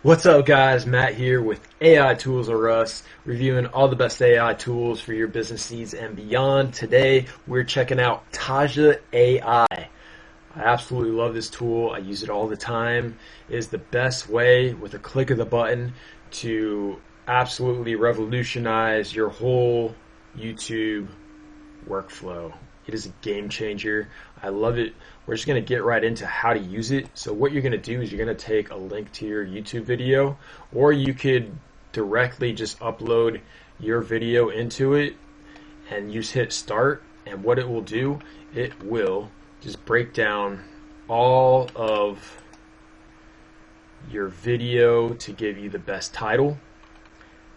What's up guys, Matt here with AI Tools R Us, reviewing all the best AI tools for your business needs and beyond. Today we're checking out Taja AI. I absolutely love this tool. I use it all the time. It is the best way with a click of the button to absolutely revolutionize your whole YouTube workflow. It is a game changer. I love it. We're just going to get right into how to use it. So what you're going to do is you're going to take a link to your YouTube video, or you could directly just upload your video into it and you just hit start. And what it will do, it will just break down all of your video to give you the best title,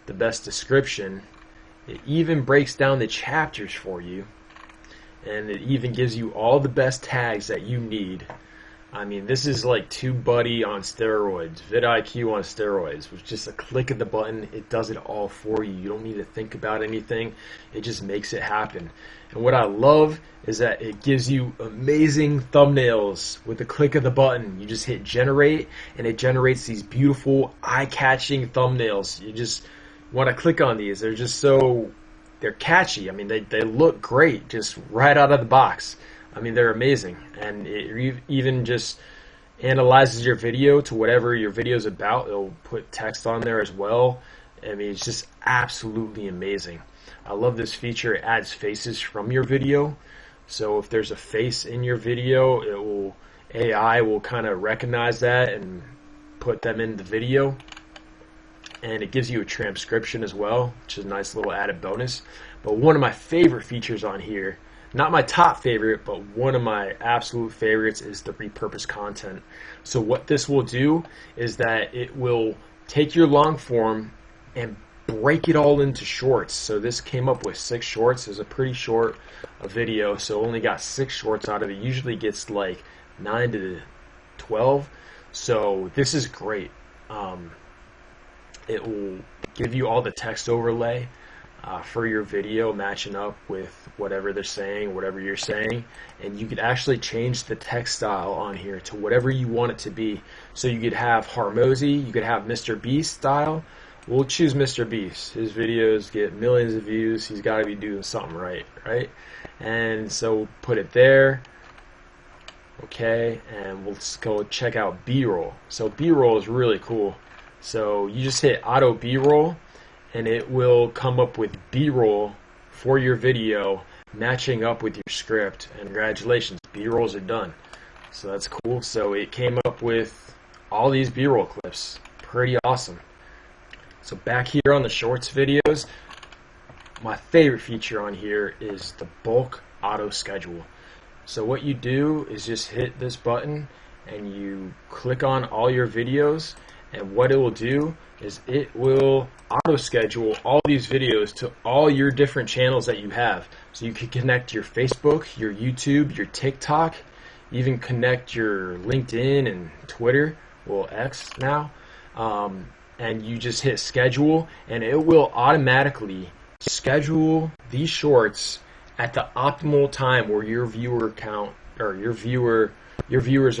the best description. It even breaks down the chapters for you. And it even gives you all the best tags that you need. I mean, this is like TubeBuddy on steroids, vidIQ on steroids. With just a click of the button, it does it all for you. You don't need to think about anything. It just makes it happen. And what I love is that it gives you amazing thumbnails with a click of the button. You just hit generate, and it generates these beautiful, eye-catching thumbnails. You just want to click on these. They're catchy. I mean, they look great just right out of the box. I mean, they're amazing. And it even just analyzes your video to whatever your video is about. It'll put text on there as well. I mean, it's just absolutely amazing. I love this feature. It adds faces from your video. So if there's a face in your video, AI will kind of recognize that and put them in the video. And it gives you a transcription as well, which is a nice little added bonus. But one of my favorite features on here, not my top favorite, but one of my absolute favorites, is the repurpose content. So what this will do is that it will take your long form and break it all into shorts. So this came up with 6 shorts. It's a pretty short video, so only got 6 shorts out of it. Usually gets like 9 to 12. So this is great. It will give you all the text overlay for your video, matching up with whatever they're saying, whatever you're saying, and you could actually change the text style on here to whatever you want it to be. So you could have Harmozy, you could have Mr. Beast style. We'll choose Mr. Beast. His videos get millions of views. He's got to be doing something right? And so we'll put it there. Okay, and we'll go check out B-roll. So B-roll is really cool. So you just hit auto B-roll and it will come up with B-roll for your video matching up with your script, and congratulations, B-rolls are done. So that's cool. So it came up with all these B-roll clips. Pretty awesome. So back here on the shorts videos, my favorite feature on here is the bulk auto schedule. So what you do is just hit this button and you click on all your videos. And what it will do is it will auto schedule all these videos to all your different channels that you have. So you can connect your Facebook, your YouTube, your TikTok, even connect your LinkedIn and Twitter, well, X now. And you just hit schedule and it will automatically schedule these shorts at the optimal time where your viewer count, or your viewers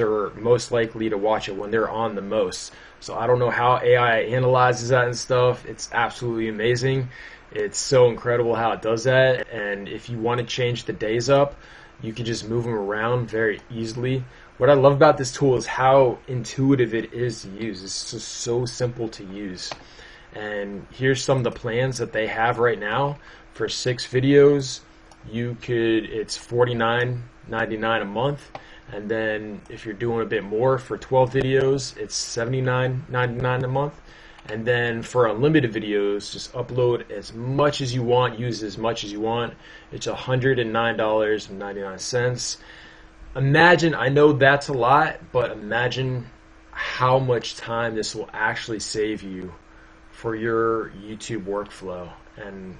are most likely to watch it when they're on the most. So I don't know how AI analyzes that and stuff. It's absolutely amazing. It's so incredible how it does that. And if you want to change the days up, you can just move them around very easily. What I love about this tool is how intuitive it is to use. It's just so simple to use. And here's some of the plans that they have right now. For 6 videos, it's $49.99 a month. And then if you're doing a bit more for 12 videos, it's $79.99 a month. And then for unlimited videos, just upload as much as you want, use as much as you want. It's $109.99. Imagine, I know that's a lot, but imagine how much time this will actually save you for your YouTube workflow, and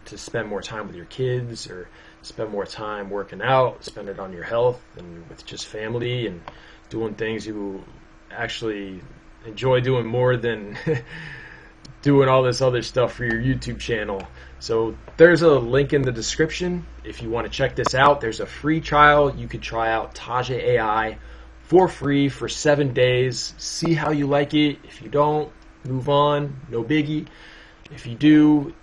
to spend more time with your kids, or spend more time working out, spend it on your health and with just family and doing things you actually enjoy doing more than doing all this other stuff for your YouTube channel. So there's a link in the description if you want to check this out. There's a free trial. You could try out Taja AI for free for 7 days. See how you like it. If you don't, move on, no biggie. If you do,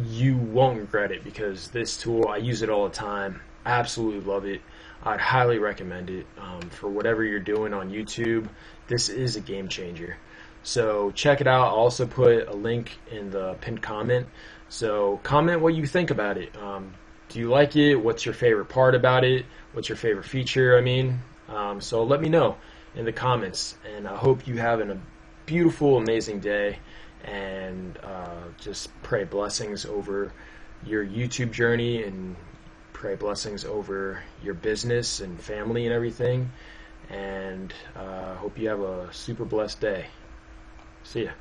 you won't regret it, because this tool, I use it all the time. Absolutely love it. I'd highly recommend it for whatever you're doing on YouTube. This is a game changer. So check it out. I'll also put a link in the pinned comment. So comment what you think about it. Do you like it? What's your favorite part about it? What's your favorite feature? So let me know in the comments. And I hope you have a beautiful, amazing day. And just pray blessings over your YouTube journey, and pray blessings over your business and family and everything. And hope you have a super blessed day. See ya.